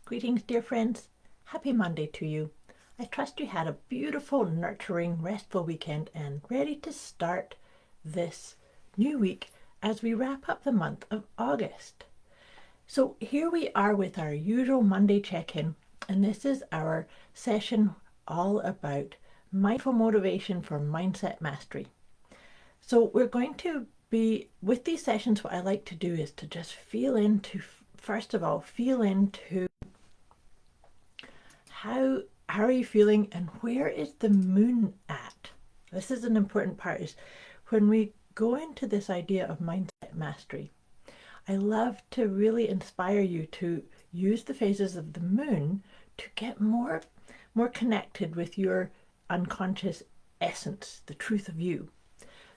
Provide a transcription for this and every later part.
Greetings, dear friends. Happy Monday to you. I trust you had a beautiful, nurturing, restful weekend and ready to start this new week as we wrap up the month of August. So here we are with our usual Monday check-in, and this is our session all about mindful motivation for mindset mastery. So we're going to be, with these sessions, what I like to do is to just first of all, feel into how are you feeling and where is the moon at? This is an important part, is when we go into this idea of mindset mastery. I love to really inspire you to use the phases of the moon to get more connected with your unconscious essence, the truth of you.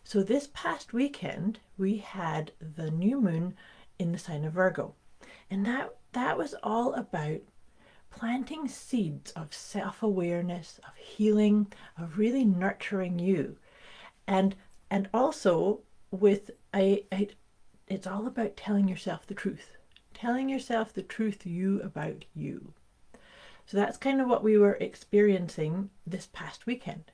So this past weekend, we had the new moon in the sign of Virgo. And that was all about planting seeds of self-awareness, of healing, of really nurturing you. And also with it's all about telling yourself the truth. Telling yourself the truth about you. So that's kind of what we were experiencing this past weekend.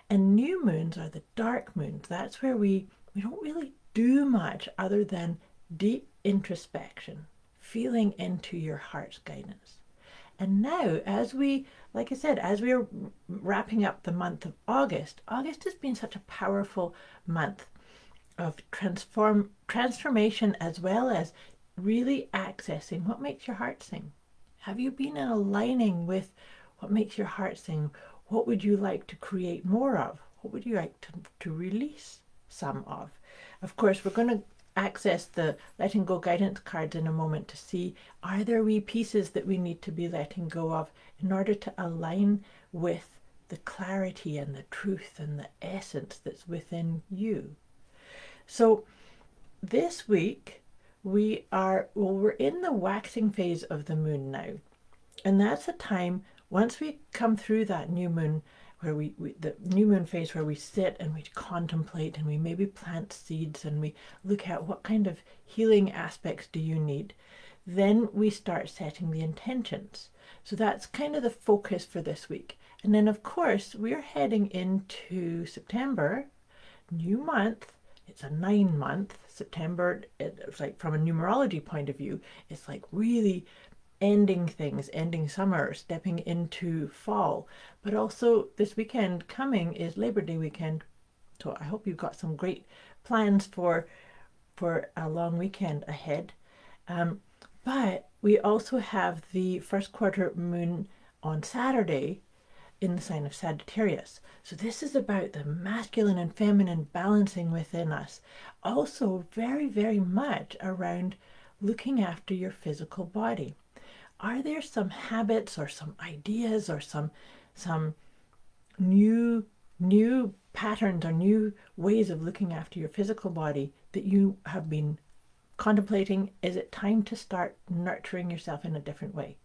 And new moons are the dark moons. That's where we don't really do much other than deep introspection, feeling into your heart's guidance. And now, as we are wrapping up the month of August, August has been such a powerful month of transformation, as well as really accessing what makes your heart sing. Have you been aligning with what makes your heart sing? What would you like to create more of? What would you like to release some of? Of course, we're going to access the letting go guidance cards in a moment to see, are there wee pieces that we need to be letting go of in order to align with the clarity and the truth and the essence that's within you. So this week we're in the waxing phase of the moon now, and that's a time, once we come through that new moon, where the new moon phase, where we sit and we contemplate and we maybe plant seeds and we look at what kind of healing aspects do you need, then we start setting the intentions. So that's kind of the focus for this week. And then of course we're heading into September, new month. It's a 9-month. September, it's like, from a numerology point of view, it's like really ending things, ending summer, stepping into fall. But also this weekend coming is Labor Day weekend. So I hope you've got some great plans for a long weekend ahead. But we also have the first quarter moon on Saturday in the sign of Sagittarius. So this is about the masculine and feminine balancing within us. Also very, very much around looking after your physical body. Are there some habits or some ideas or some new patterns or new ways of looking after your physical body that you have been contemplating? Is it time to start nurturing yourself in a different way?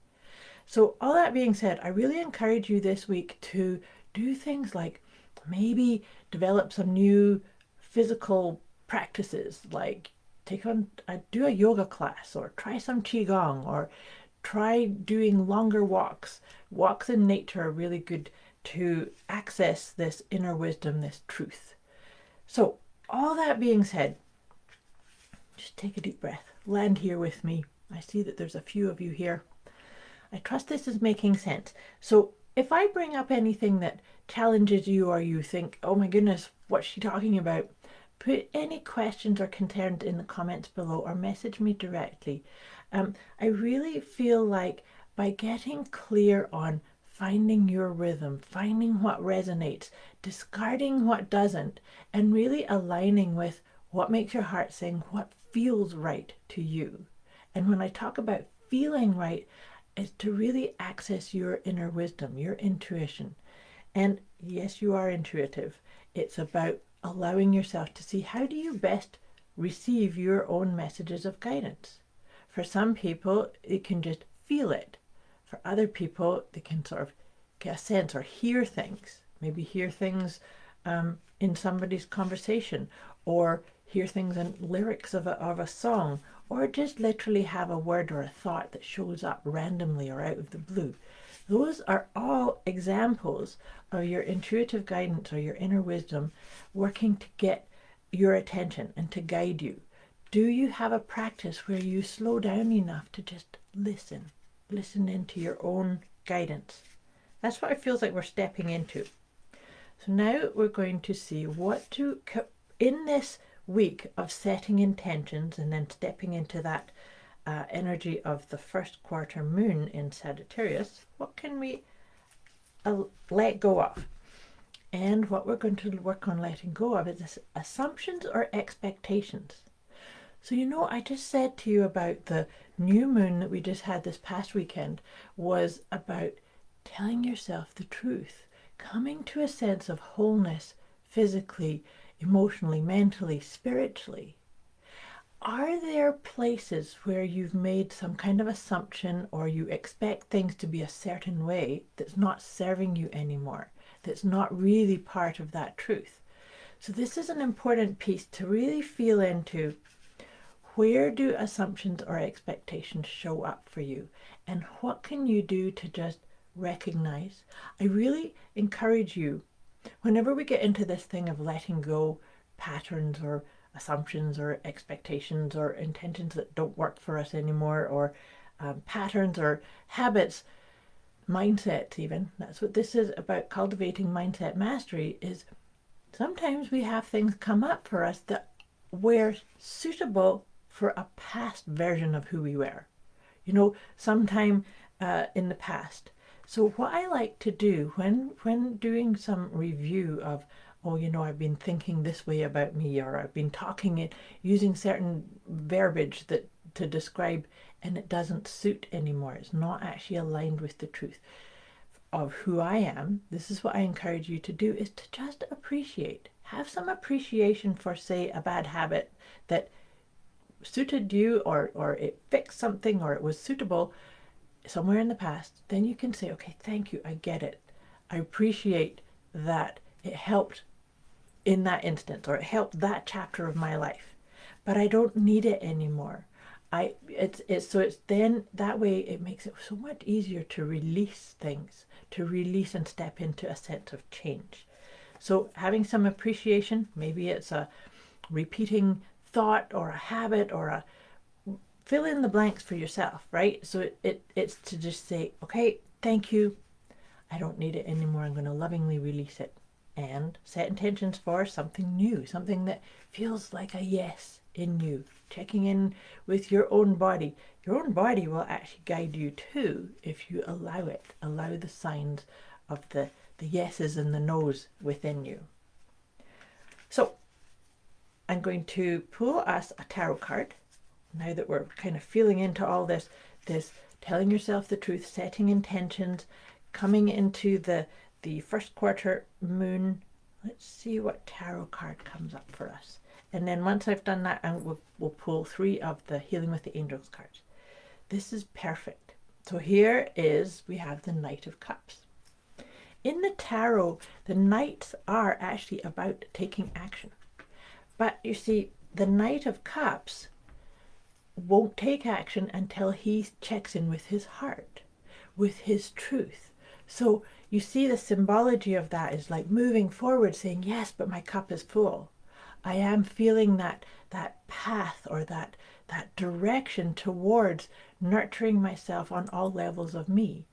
So all that being said, I really encourage you this week to do things like maybe develop some new physical practices, like do a yoga class, or try some qigong, or try doing longer walks. Walks in nature are really good to access this inner wisdom, this truth. So all that being said, just take a deep breath. Land here with me. I see that there's a few of you here. I trust this is making sense. So if I bring up anything that challenges you, or you think, oh my goodness, what's she talking about? Put any questions or concerns in the comments below, or message me directly. I really feel like by getting clear on finding your rhythm, finding what resonates, discarding what doesn't, and really aligning with what makes your heart sing, what feels right to you. And when I talk about feeling right, is to really access your inner wisdom, your intuition. And yes, you are intuitive. It's about allowing yourself to see, how do you best receive your own messages of guidance. For some people, it can just feel it. For other people, they can sort of get a sense or hear things. Maybe hear things in somebody's conversation, or hear things in lyrics of a song, or just literally have a word or a thought that shows up randomly or out of the blue. Those are all examples of your intuitive guidance or your inner wisdom working to get your attention and to guide you. Do you have a practice where you slow down enough to just listen into your own guidance? That's what it feels like we're stepping into. So now we're going to see what to, in this week of setting intentions and then stepping into that energy of the first quarter moon in Sagittarius, what can we let go of? And what we're going to work on letting go of is assumptions or expectations. So, I just said to you about the new moon that we just had this past weekend was about telling yourself the truth, coming to a sense of wholeness physically, emotionally, mentally, spiritually. Are there places where you've made some kind of assumption or you expect things to be a certain way that's not serving you anymore, that's not really part of that truth? So this is an important piece to really feel into. Where do assumptions or expectations show up for you? And what can you do to just recognize? I really encourage you, whenever we get into this thing of letting go patterns or assumptions or expectations or intentions that don't work for us anymore, or patterns or habits, mindsets even, that's what this is about, cultivating mindset mastery, is sometimes we have things come up for us that were suitable for a past version of who we were, sometime in the past. So what I like to do when doing some review of, I've been thinking this way about me, or I've been talking it using certain verbiage to describe, and it doesn't suit anymore. It's not actually aligned with the truth of who I am. This is what I encourage you to do, is to just appreciate. Have some appreciation for, say, a bad habit that suited you, or it fixed something, or it was suitable somewhere in the past. Then you can say, okay, thank you, I get it. I appreciate that it helped in that instance, or it helped that chapter of my life, but I don't need it anymore. It's then that way it makes it so much easier to release things, to release and step into a sense of change. So having some appreciation, maybe it's a repeating thought or a habit or a fill in the blanks for yourself, right? So it's to just say, okay, thank you, I don't need it anymore, I'm going to lovingly release it, and set intentions for something new, something that feels like a yes in you. Checking in with your own body. Your own body will actually guide you too if you allow it, allow the signs of the yeses and the nos within you. So I'm going to pull us a tarot card now that we're kind of feeling into all this telling yourself the truth, setting intentions, coming into the first quarter moon. Let's see what tarot card comes up for us. And then once I've done that, we'll pull 3 of the Healing with the Angels cards. This is perfect. So here we have the Knight of Cups. In the tarot, the Knights are actually about taking action. But you see, the Knight of Cups won't take action until he checks in with his heart, with his truth. So you see the symbology of that is like moving forward, saying, yes, but my cup is full. I am feeling that path or that direction towards nurturing myself on all levels of me.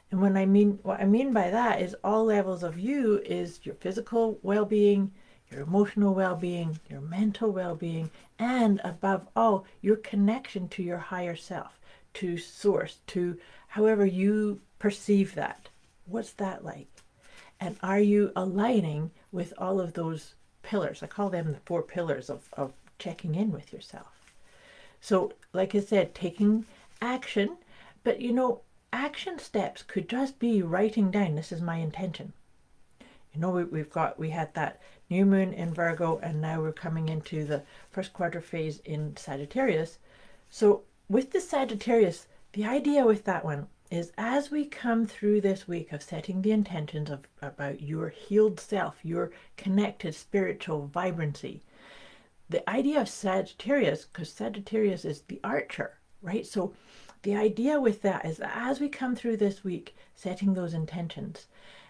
And what I mean by that is all levels of you is your physical well-being, your emotional well-being, your mental well-being, and above all, your connection to your higher self, to source, to however you perceive that. What's that like? And are you aligning with all of those pillars? I call them the 4 pillars of checking in with yourself. So, like I said, taking action, but action steps could just be writing down, this is my intention. We had that new moon in Virgo, and now we're coming into the first quarter phase in Sagittarius. So with the Sagittarius, the idea with that one is, as we come through this week of setting the intentions about your healed self, your connected spiritual vibrancy, the idea of Sagittarius, because Sagittarius is the archer, right? So the idea with that is that as we come through this week, setting those intentions,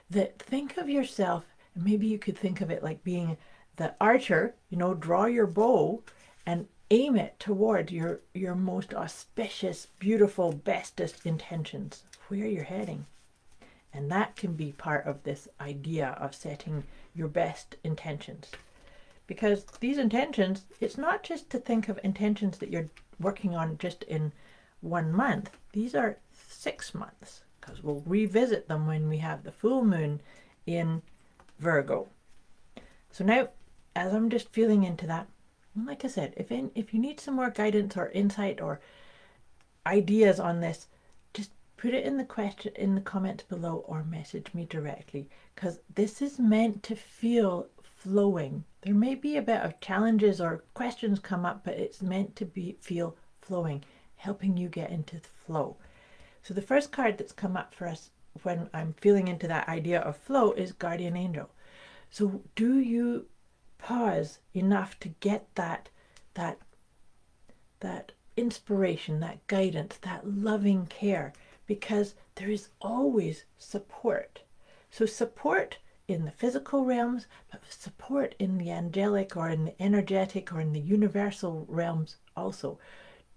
that think of yourself, and maybe you could think of it like being the archer, draw your bow and aim it toward your most auspicious, beautiful, bestest intentions, where you're heading. And that can be part of this idea of setting your best intentions. Because these intentions, it's not just to think of intentions that you're working on just in 1 month. These are 6 months, because we'll revisit them when we have the full moon in Virgo. So now, as I'm just feeling into that, like I said, if you need some more guidance or insight or ideas on this, just put it in the comments below or message me directly, because this is meant to feel flowing. There may be a bit of challenges or questions come up, but it's meant to feel flowing, helping you get into the flow. So the first card that's come up for us when I'm feeling into that idea of flow is Guardian Angel. So do you pause enough to get that inspiration, that guidance, that loving care? Because there is always support. So support in the physical realms, but support in the angelic or in the energetic or in the universal realms also.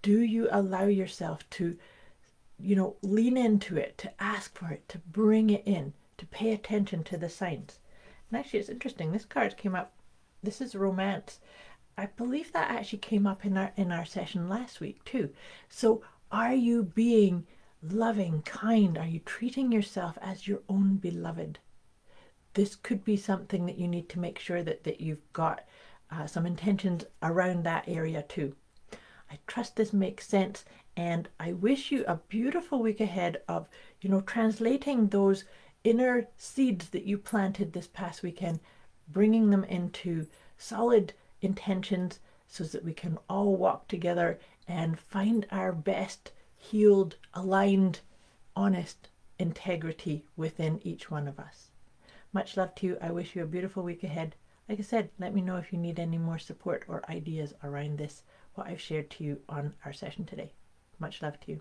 Do you allow yourself to, lean into it, to ask for it, to bring it in, to pay attention to the signs? And actually, it's interesting. This card came up. This is romance. I believe that actually came up in our session last week too. So are you being loving, kind? Are you treating yourself as your own beloved? This could be something that you need to make sure that you've got some intentions around that area too. I trust this makes sense, and I wish you a beautiful week ahead of, translating those inner seeds that you planted this past weekend, bringing them into solid intentions so that we can all walk together and find our best, healed, aligned, honest integrity within each one of us. Much love to you. I wish you a beautiful week ahead. Like I said, let me know if you need any more support or ideas around this, what I've shared to you on our session today. Much love to you.